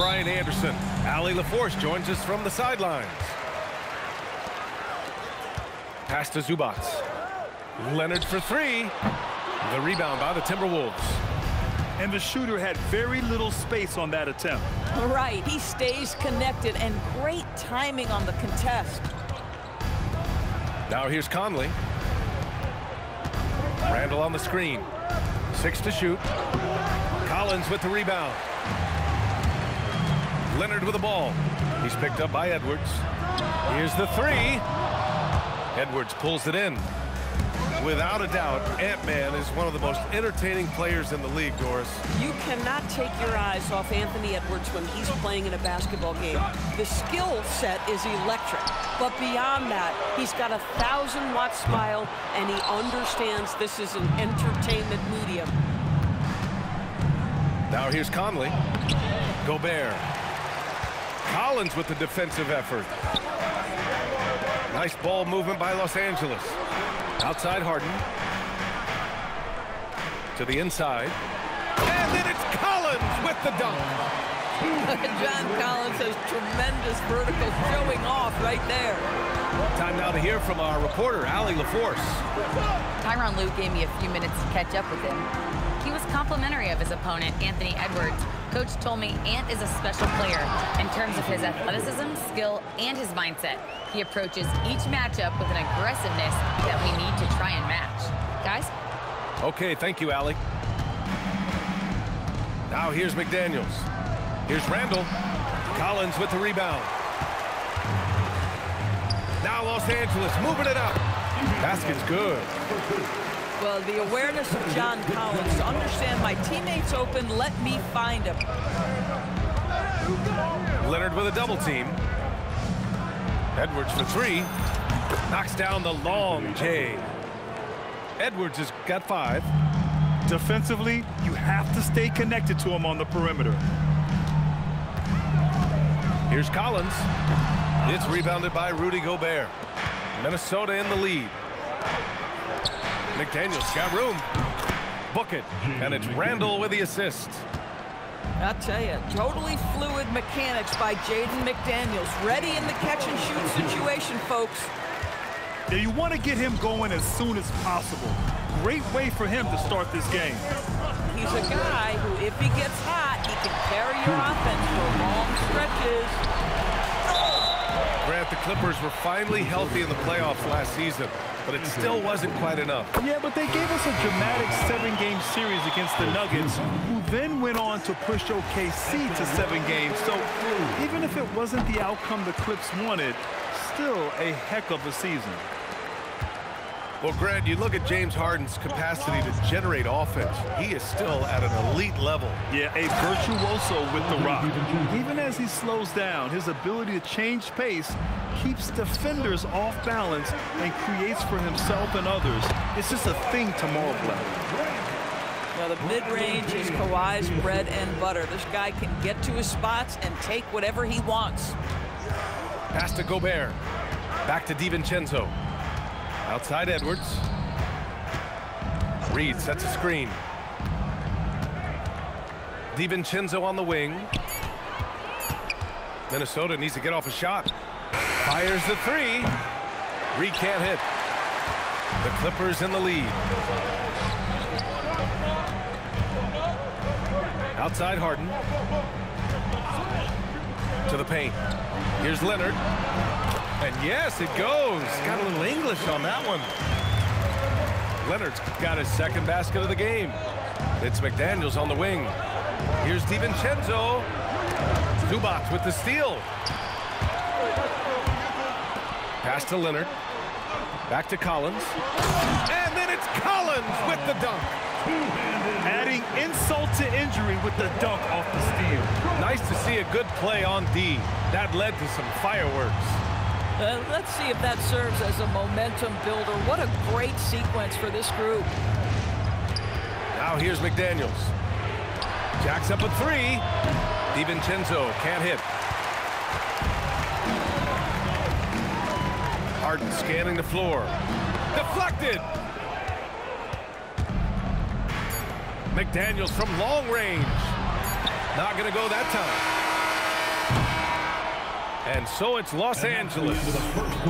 Brian Anderson. Allie LaForce joins us from the sidelines. Pass to Zubac. Leonard for three. The rebound by the Timberwolves. And the shooter had very little space on that attempt. Right, he stays connected, and great timing on the contest. Now here's Conley. Randall on the screen. 6 to shoot. Collins with the rebound. Leonard with the ball. He's picked up by Edwards. Here's the three. Edwards pulls it in. Without a doubt, Ant-Man is one of the most entertaining players in the league, Doris. You cannot take your eyes off Anthony Edwards when he's playing in a basketball game. The skill set is electric, but beyond that, he's got a 1,000-watt smile, and he understands this is an entertainment medium. Now here's Conley. Gobert. Collins with the defensive effort. Nice ball movement by Los Angeles. Outside Harden. To the inside. And then it's Collins with the dunk. John Collins has tremendous vertical showing off right there. Time now to hear from our reporter, Allie LaForce. Tyronn Lue gave me a few minutes to catch up with him. He was complimentary of his opponent, Anthony Edwards. Coach told me Ant is a special player in terms of his athleticism, skill, and his mindset. He approaches each matchup with an aggressiveness that we need to try and match. Guys? Okay, thank you, Allie. Now here's McDaniels. Here's Randall. Collins with the rebound. Now Los Angeles moving it up. Basket's good. Well, the awareness of John Collins to understand my teammate's open, let me find him. Leonard with a double team. Edwards for three. Knocks down the long J. Edwards has got 5. Defensively, you have to stay connected to him on the perimeter. Here's Collins. It's rebounded by Rudy Gobert. Minnesota in the lead. McDaniels got room. Book it. And it's Randall with the assist. I'll tell you, totally fluid mechanics by Jaden McDaniels. Ready in the catch-and-shoot situation, folks. Now you want to get him going as soon as possible. Great way for him to start this game. He's a guy who, if he gets hot, he can carry your offense for long stretches. Grant, the Clippers were finally healthy in the playoffs last season, but it still wasn't quite enough. Yeah, but they gave us a dramatic 7-game series against the Nuggets, who then went on to push OKC to 7 games. So even if it wasn't the outcome the Clips wanted, still a heck of a season. Well, Grant, you look at James Harden's capacity to generate offense. He is still at an elite level. Yeah, a virtuoso with the rock. Even as he slows down, his ability to change pace keeps defenders off balance and creates for himself and others. It's just a thing to multiply. Now, the mid-range is Kawhi's bread and butter. This guy can get to his spots and take whatever he wants. Pass to Gobert. Back to DiVincenzo. Outside Edwards. Reed sets a screen. DiVincenzo on the wing. Minnesota needs to get off a shot. Fires the three. Reed can't hit. The Clippers in the lead. Outside Harden. To the paint. Here's Leonard. And yes, it goes. Got a little English on that one. Leonard's got his second basket of the game. It's McDaniels on the wing. Here's DiVincenzo. Zubac with the steal. Pass to Leonard. Back to Collins. And then it's Collins with the dunk. Adding insult to injury with the dunk off the steal. Nice to see a good play on D. That led to some fireworks. Let's see if that serves as a momentum builder. What a great sequence for this group. Now here's McDaniels. Jacks up a three. DiVincenzo can't hit. Harden scanning the floor. Deflected. McDaniels from long range. Not going to go that time. And so it's Los Angeles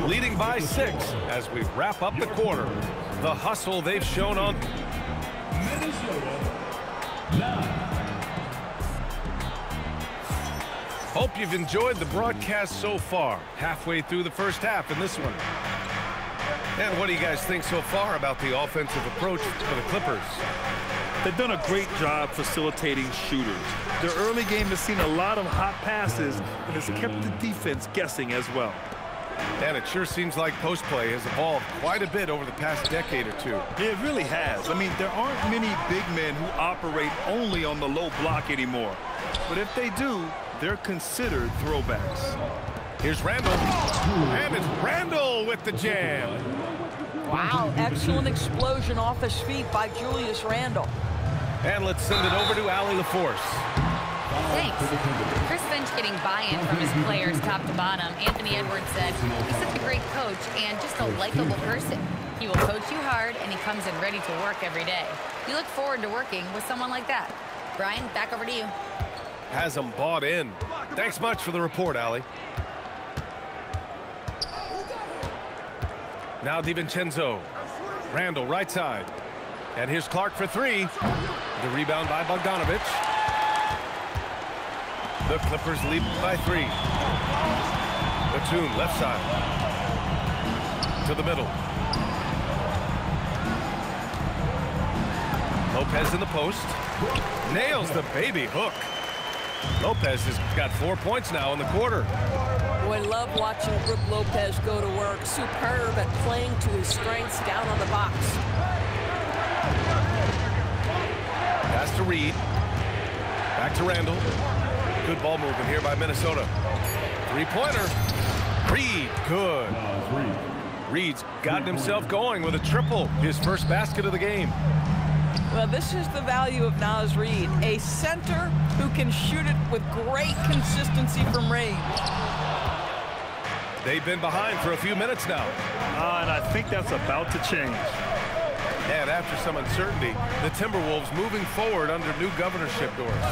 leading by 6 as we wrap up the quarter. The hustle they've shown on. Hope you've enjoyed the broadcast so far. Halfway through the first half in this one. And what do you guys think so far about the offensive approach for the Clippers? They've done a great job facilitating shooters. Their early game has seen a lot of hot passes and has kept the defense guessing as well. And it sure seems like post play has evolved quite a bit over the past decade or two. It really has. I mean, there aren't many big men who operate only on the low block anymore. But if they do, they're considered throwbacks. Here's Randall. And it's Randall with the jam. Wow, excellent explosion off his feet by Julius Randle. And let's send it over to Allie LaForce. Thanks. Chris Finch getting buy-in from his players top to bottom. Anthony Edwards said, he's such a great coach and just a likable person. He will coach you hard, and he comes in ready to work every day. We look forward to working with someone like that. Brian, back over to you. Has them bought in. Thanks much for the report, Allie. Now DiVincenzo. Randall right side. And here's Clark for 3. The rebound by Bogdanovic. The Clippers lead by 3. Batum left side. To the middle. Lopez in the post. Nails the baby hook. Lopez has got 4 points now in the quarter. Boy, love watching Brook Lopez go to work. Superb at playing to his strengths down on the box. Pass to Reed. Back to Randall. Good ball movement here by Minnesota. Three-pointer. Reed, good. Reed's gotten himself going with a triple. His first basket of the game. Well, this is the value of Naz Reid, a center who can shoot it with great consistency from range. They've been behind for a few minutes now. And I think that's about to change. And after some uncertainty, the Timberwolves moving forward under new governorship doors.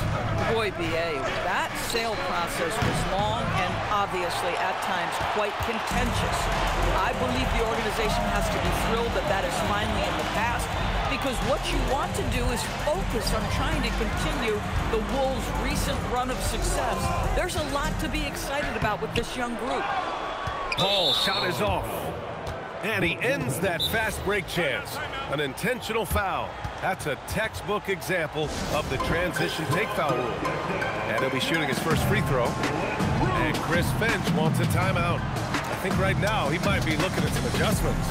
Boy, B.A., that sale process was long and obviously at times quite contentious. I believe the organization has to be thrilled that that is finally in the past, because what you want to do is focus on trying to continue the Wolves' recent run of success. There's a lot to be excited about with this young group. Paul shot is off. And he ends that fast break chance. An intentional foul. That's a textbook example of the transition take foul rule. And he'll be shooting his first free throw. And Chris Finch wants a timeout. I think right now he might be looking at some adjustments.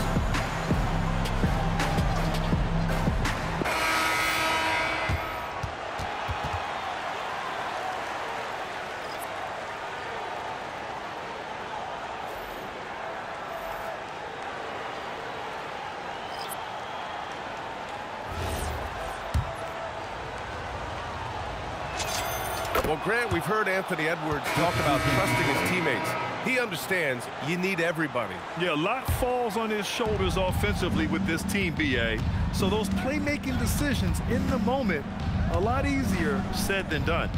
Well, Grant, we've heard Anthony Edwards talk about trusting his teammates. He understands you need everybody. Yeah, a lot falls on his shoulders offensively with this team, B.A. So those playmaking decisions in the moment, a lot easier said than done.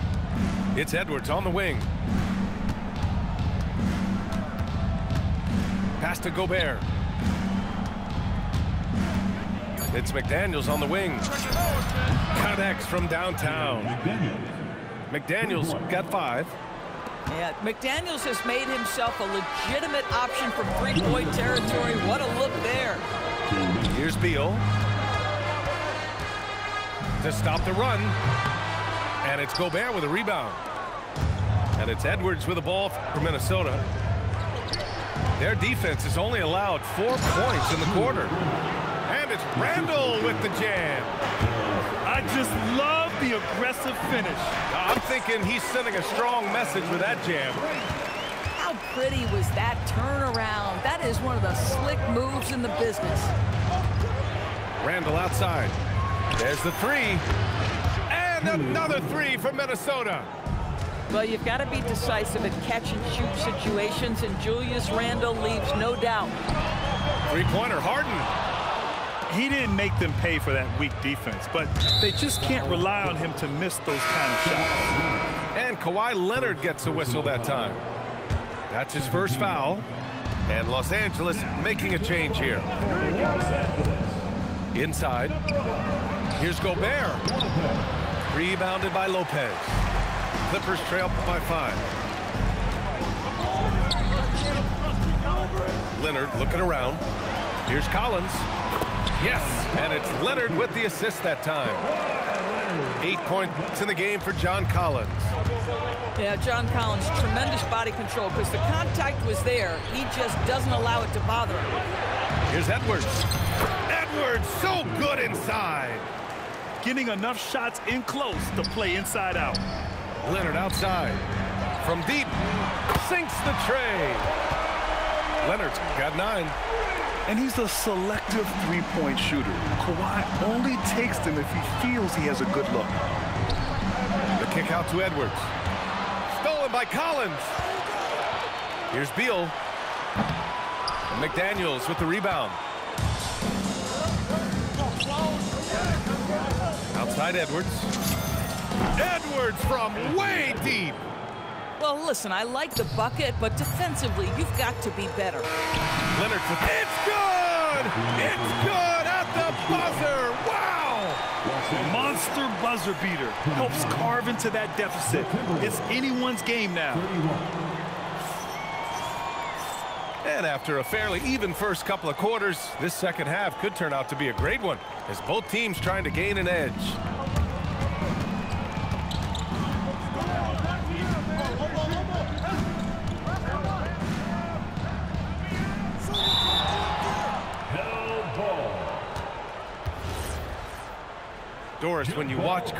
It's Edwards on the wing. Pass to Gobert. It's McDaniels on the wing. Connects from downtown. McDaniels got 5. Yeah, McDaniels has made himself a legitimate option for three-point territory. What a look there. Here's Beal to stop the run. And it's Gobert with a rebound. And it's Edwards with the ball for Minnesota. Their defense has only allowed 4 points in the quarter. And it's Randall with the jam. I just love the aggressive finish. I'm thinking he's sending a strong message with that jam. How pretty was that turnaround? That is one of the slick moves in the business. Randall outside. There's the 3. And another 3 from Minnesota. Well, you've got to be decisive in catch-and-shoot situations, and Julius Randle leaves no doubt. Three-pointer, Harden. He didn't make them pay for that weak defense, but they just can't rely on him to miss those kind of shots. And Kawhi Leonard gets a whistle that time. That's his first foul. And Los Angeles making a change here. Inside. Here's Gobert. Rebounded by Lopez. Clippers trail by 5. Leonard looking around. Here's Collins. Yes, and it's Leonard with the assist that time. 8 points in the game for John Collins. Yeah, John Collins, tremendous body control because the contact was there. He just doesn't allow it to bother him. Here's Edwards. Edwards, so good inside. Getting enough shots in close to play inside out. Leonard outside. From deep. Sinks the tray. Leonard's got 9. And he's a selective three-point shooter. Kawhi only takes them if he feels he has a good look. The kick out to Edwards. Stolen by Collins. Here's Beal. And McDaniels with the rebound. Outside Edwards. Edwards from way deep. Well, listen, I like the bucket, but defensively, you've got to be better. Leonard, it's good! It's good at the buzzer! Wow! Monster buzzer beater. Helps carve into that deficit. It's anyone's game now. And after a fairly even first couple of quarters, this second half could turn out to be a great one, as both teams trying to gain an edge. Doris, when you watch